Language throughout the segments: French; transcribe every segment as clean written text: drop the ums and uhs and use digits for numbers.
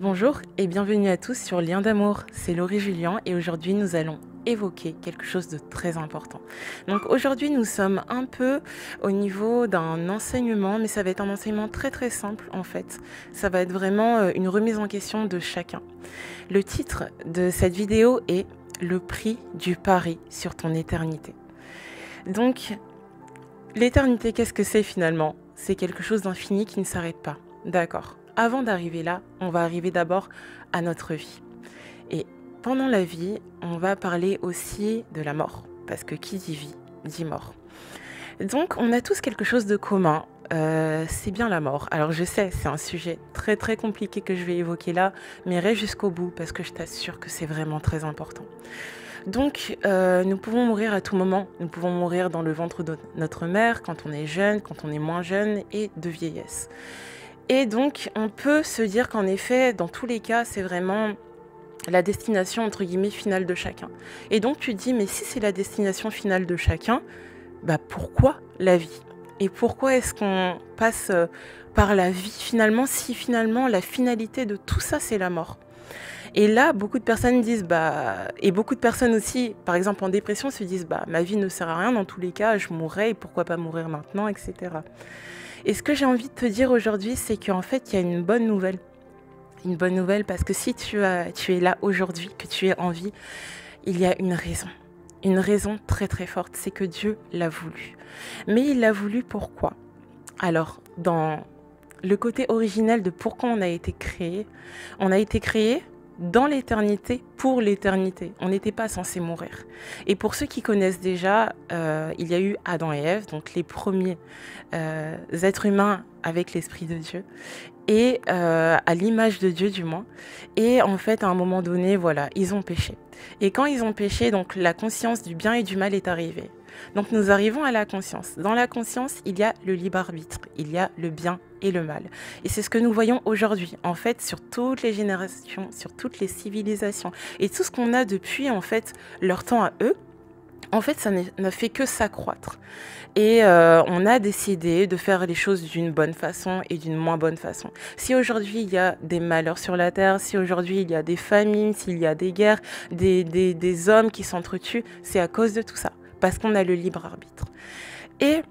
Bonjour et bienvenue à tous sur Lien d'amour, c'est Laurie Julien et aujourd'hui nous allons évoquer quelque chose de très important. Donc aujourd'hui nous sommes un peu au niveau d'un enseignement, mais ça va être un enseignement très simple en fait. Ça va être vraiment une remise en question de chacun. Le titre de cette vidéo est Le prix du pari sur ton éternité. Donc l'éternité, qu'est-ce que c'est finalement? C'est quelque chose d'infini qui ne s'arrête pas. D'accord. Avant d'arriver là, on va arriver d'abord à notre vie. Et pendant la vie, on va parler aussi de la mort. Parce que qui dit vie, dit mort. Donc, on a tous quelque chose de commun. C'est bien la mort. Alors, je sais, c'est un sujet très compliqué que je vais évoquer là, mais reste jusqu'au bout parce que je t'assure que c'est vraiment très important. Donc, nous pouvons mourir à tout moment. Nous pouvons mourir dans le ventre de notre mère, quand on est jeune, quand on est moins jeune, et de vieillesse. Et donc, on peut se dire qu'en effet, dans tous les cas, c'est vraiment la destination, entre guillemets, finale de chacun. Et donc, tu te dis, mais si c'est la destination finale de chacun, bah pourquoi la vie? Et pourquoi est-ce qu'on passe par la vie finalement, si finalement la finalité de tout ça, c'est la mort? Et là, beaucoup de personnes disent, et beaucoup de personnes aussi, par exemple en dépression, se disent, ma vie ne sert à rien, dans tous les cas, je mourrai, et pourquoi pas mourir maintenant, etc. Et ce que j'ai envie de te dire aujourd'hui, c'est qu'en fait, il y a une bonne nouvelle. Une bonne nouvelle parce que si tu es là aujourd'hui, que tu es en vie, il y a une raison. Une raison très forte, c'est que Dieu l'a voulu. Mais il l'a voulu pourquoi? Alors, dans le côté originel de pourquoi on a été créé dans l'éternité, pour l'éternité. On n'était pas censé mourir. Et pour ceux qui connaissent déjà, il y a eu Adam et Ève, donc les premiers êtres humains avec l'Esprit de Dieu, et à l'image de Dieu du moins. Et en fait, à un moment donné, voilà, ils ont péché. Et quand ils ont péché, donc la conscience du bien et du mal est arrivée. Donc nous arrivons à la conscience. Dans la conscience, il y a le libre arbitre, il y a le bien et le mal. Et c'est ce que nous voyons aujourd'hui, en fait, sur toutes les générations, sur toutes les civilisations. Et tout ce qu'on a depuis, en fait, leur temps à eux, en fait, ça n'a fait que s'accroître. Et on a décidé de faire les choses d'une bonne façon et d'une moins bonne façon. Si aujourd'hui, il y a des malheurs sur la Terre, si aujourd'hui, il y a des famines, s'il y a des guerres, des hommes qui s'entretuent, c'est à cause de tout ça. Parce qu'on a le libre arbitre. Et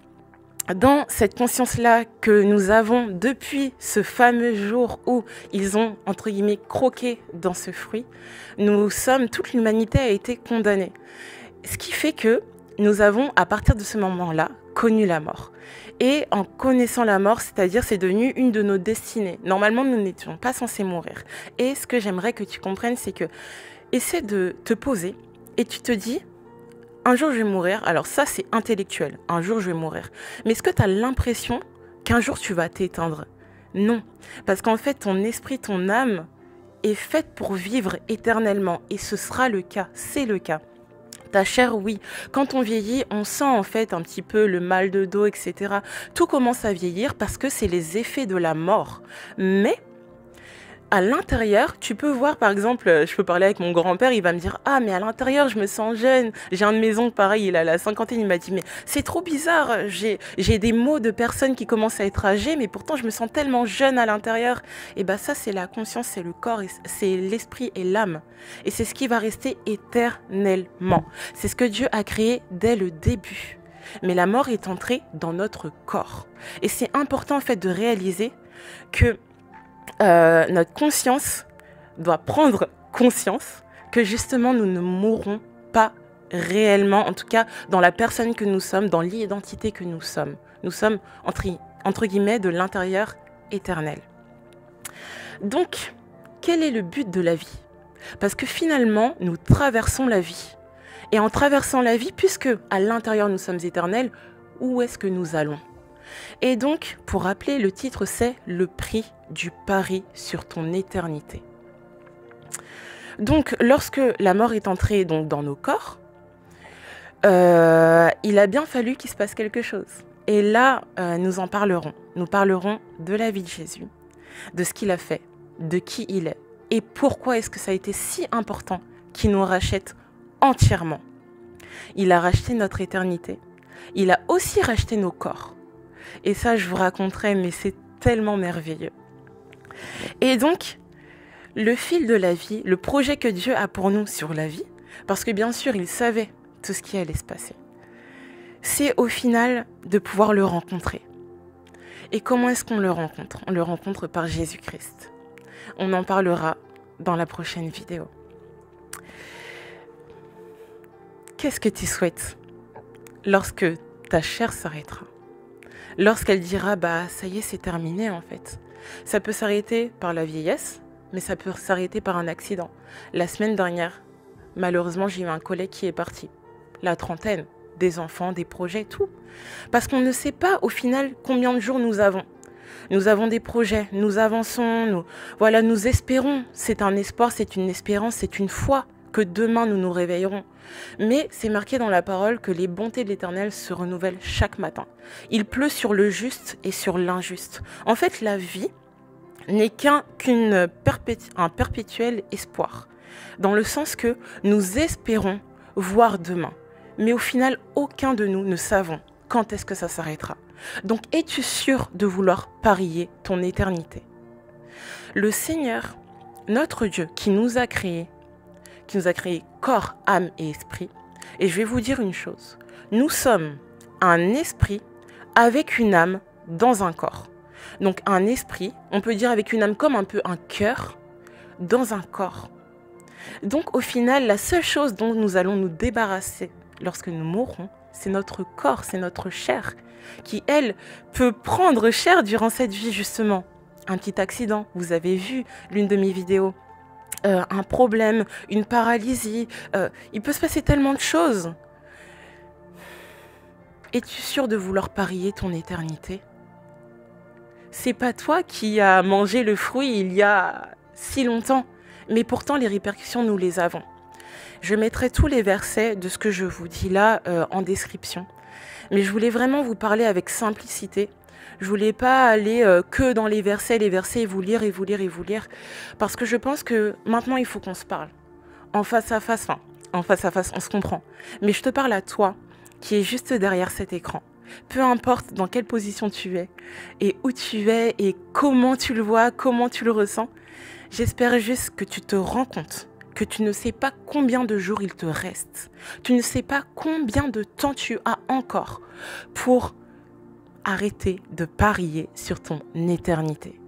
dans cette conscience-là que nous avons depuis ce fameux jour où ils ont, entre guillemets, croqué dans ce fruit, toute l'humanité a été condamnée. Ce qui fait que nous avons, à partir de ce moment-là, connu la mort. Et en connaissant la mort, c'est-à-dire c'est devenu une de nos destinées. Normalement, nous n'étions pas censés mourir. Et ce que j'aimerais que tu comprennes, c'est que essaie de te poser et tu te dis, un jour je vais mourir. Alors ça, c'est intellectuel. Un jour je vais mourir. Mais est-ce que tu as l'impression qu'un jour tu vas t'éteindre? Non. Parce qu'en fait, ton esprit, ton âme est faite pour vivre éternellement. Et ce sera le cas. C'est le cas. Ta chair, oui. Quand on vieillit, on sent en fait un petit peu le mal de dos, etc. Tout commence à vieillir parce que c'est les effets de la mort. Mais à l'intérieur, tu peux voir, par exemple, je peux parler avec mon grand-père, il va me dire « Ah, mais à l'intérieur, je me sens jeune. » J'ai un de mes oncles, pareil, il a la cinquantaine, il m'a dit « Mais c'est trop bizarre, j'ai des mots de personnes qui commencent à être âgées, mais pourtant, je me sens tellement jeune à l'intérieur. » Et ça, c'est la conscience, c'est le corps, c'est l'esprit et l'âme. Et c'est ce qui va rester éternellement. C'est ce que Dieu a créé dès le début. Mais la mort est entrée dans notre corps. Et c'est important, en fait, de réaliser que notre conscience doit prendre conscience que justement nous ne mourrons pas réellement, en tout cas dans la personne que nous sommes, dans l'identité que nous sommes. Nous sommes entre guillemets de l'intérieur éternel. Donc, quel est le but de la vie? Parce que finalement, nous traversons la vie. Et en traversant la vie, puisque à l'intérieur nous sommes éternels, où est-ce que nous allons? Et donc, pour rappeler, le titre, c'est « Le prix du pari sur ton éternité ». Donc, lorsque la mort est entrée donc, dans nos corps, il a bien fallu qu'il se passe quelque chose. Et là, nous en parlerons. Nous parlerons de la vie de Jésus, de ce qu'il a fait, de qui il est, et pourquoi est-ce que ça a été si important qu'il nous rachète entièrement. Il a racheté notre éternité. Il a aussi racheté nos corps. Et ça, je vous raconterai, mais c'est tellement merveilleux. Et donc, le fil de la vie, le projet que Dieu a pour nous sur la vie, parce que bien sûr, il savait tout ce qui allait se passer, c'est au final de pouvoir le rencontrer. Et comment est-ce qu'on le rencontre? On le rencontre par Jésus-Christ. On en parlera dans la prochaine vidéo. Qu'est-ce que tu souhaites lorsque ta chair s'arrêtera? Lorsqu'elle dira, bah ça y est, c'est terminé en fait. Ça peut s'arrêter par la vieillesse, mais ça peut s'arrêter par un accident. La semaine dernière, malheureusement, j'ai eu un collègue qui est parti. La trentaine, des enfants, des projets, tout. Parce qu'on ne sait pas au final combien de jours nous avons. Nous avons des projets, nous avançons, nous espérons. C'est un espoir, c'est une espérance, c'est une foi que demain nous nous réveillerons. Mais c'est marqué dans la parole que les bontés de l'Éternel se renouvellent chaque matin. Il pleut sur le juste et sur l'injuste. En fait, la vie n'est qu'un perpétuel espoir, dans le sens que nous espérons voir demain. Mais au final, aucun de nous ne savons quand est-ce que ça s'arrêtera. Donc, es-tu sûr de vouloir parier ton éternité? Le Seigneur, notre Dieu, qui nous a créés corps, âme et esprit. Et je vais vous dire une chose. Nous sommes un esprit avec une âme dans un corps. Donc un esprit, on peut dire avec une âme comme un peu un cœur dans un corps. Donc au final, la seule chose dont nous allons nous débarrasser lorsque nous mourrons, c'est notre corps, c'est notre chair, qui elle peut prendre cher durant cette vie justement. Un petit accident, vous avez vu l'une de mes vidéos. Un problème, une paralysie, il peut se passer tellement de choses. Es-tu sûr de vouloir parier ton éternité? C'est pas toi qui as mangé le fruit il y a si longtemps, mais pourtant les répercussions nous les avons. Je mettrai tous les versets de ce que je vous dis là en description, mais je voulais vraiment vous parler avec simplicité. Je voulais pas aller que dans les versets et vous lire, parce que je pense que maintenant il faut qu'on se parle. En face à face, on se comprend. Mais je te parle à toi, qui est juste derrière cet écran. Peu importe dans quelle position tu es, et où tu es, et comment tu le vois, comment tu le ressens, j'espère juste que tu te rends compte que tu ne sais pas combien de jours il te reste. Tu ne sais pas combien de temps tu as encore pour arrêter de parier sur ton éternité.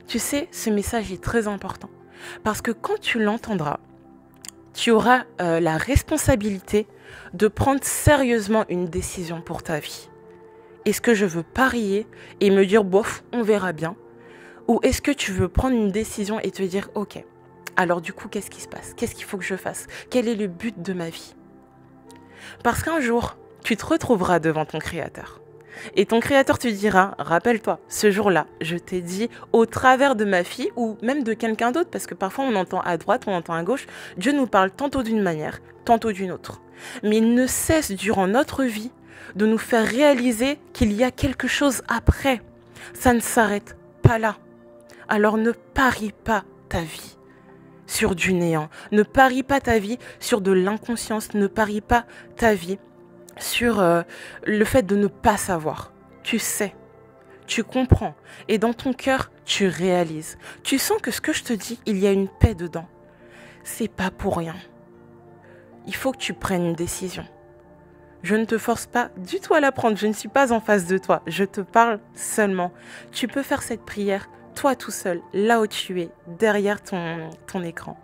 Tu sais, ce message est très important parce que quand tu l'entendras, tu auras la responsabilité de prendre sérieusement une décision pour ta vie. Est-ce que je veux parier et me dire, bof, on verra bien? Ou est-ce que tu veux prendre une décision et te dire, ok, alors du coup, qu'est-ce qui se passe? Qu'est-ce qu'il faut que je fasse? Quel est le but de ma vie? Parce qu'un jour, tu te retrouveras devant ton Créateur. Et ton Créateur te dira, rappelle-toi, ce jour-là, je t'ai dit au travers de ma fille ou même de quelqu'un d'autre, parce que parfois on entend à droite, on entend à gauche, Dieu nous parle tantôt d'une manière, tantôt d'une autre. Mais il ne cesse durant notre vie de nous faire réaliser qu'il y a quelque chose après. Ça ne s'arrête pas là. Alors ne parie pas ta vie sur du néant. Ne parie pas ta vie sur de l'inconscience. Ne parie pas ta vie sur le fait de ne pas savoir. Tu sais, tu comprends et dans ton cœur, tu réalises. Tu sens que ce que je te dis, il y a une paix dedans. C'est pas pour rien. Il faut que tu prennes une décision. Je ne te force pas du tout à la prendre. Je ne suis pas en face de toi. Je te parle seulement. Tu peux faire cette prière, toi tout seul, là où tu es, derrière ton écran.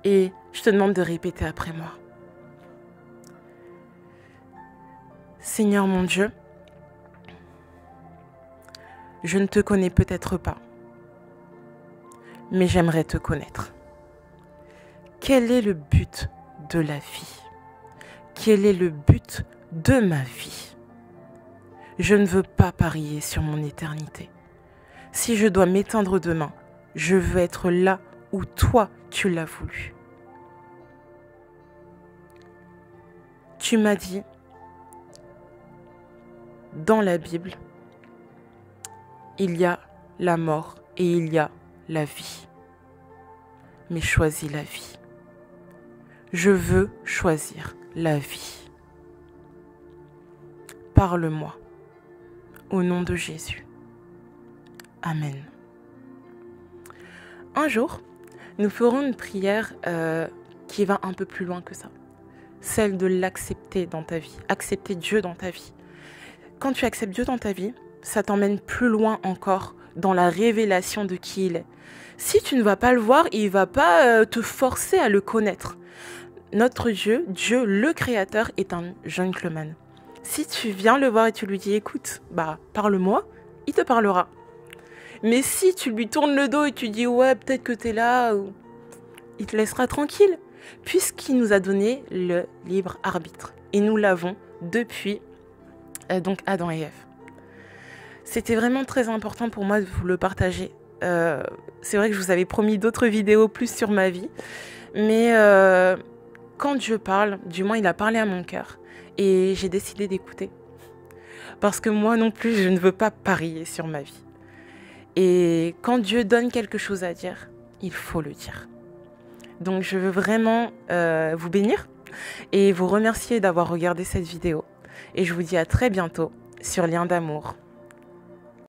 Et je te demande de répéter après moi. Seigneur mon Dieu, je ne te connais peut-être pas, mais j'aimerais te connaître. Quel est le but de la vie? Quel est le but de ma vie? Je ne veux pas parier sur mon éternité. Si je dois m'éteindre demain, je veux être là où toi tu l'as voulu. Tu m'as dit dans la Bible, il y a la mort et il y a la vie. Mais choisis la vie. Je veux choisir la vie. Parle-moi. Au nom de Jésus. Amen. un jour, nous ferons une prière qui va un peu plus loin que ça. Celle de l'accepter dans ta vie, accepter Dieu dans ta vie. Quand tu acceptes Dieu dans ta vie, ça t'emmène plus loin encore dans la révélation de qui il est. Si tu ne vas pas le voir, il ne va pas te forcer à le connaître. Notre Dieu, Dieu le Créateur, est un gentleman. Si tu viens le voir et tu lui dis, écoute, parle-moi, il te parlera. Mais si tu lui tournes le dos et tu dis, ouais, peut-être que tu es là, il te laissera tranquille, puisqu'il nous a donné le libre arbitre. Et nous l'avons depuis donc Adam et Ève. C'était vraiment très important pour moi de vous le partager. C'est vrai que je vous avais promis d'autres vidéos plus sur ma vie, mais quand Dieu parle, du moins il a parlé à mon cœur, et j'ai décidé d'écouter. Parce que moi non plus, je ne veux pas parier sur ma vie. Et quand Dieu donne quelque chose à dire, il faut le dire. Donc je veux vraiment vous bénir et vous remercier d'avoir regardé cette vidéo. Et je vous dis à très bientôt sur Lien d'amour.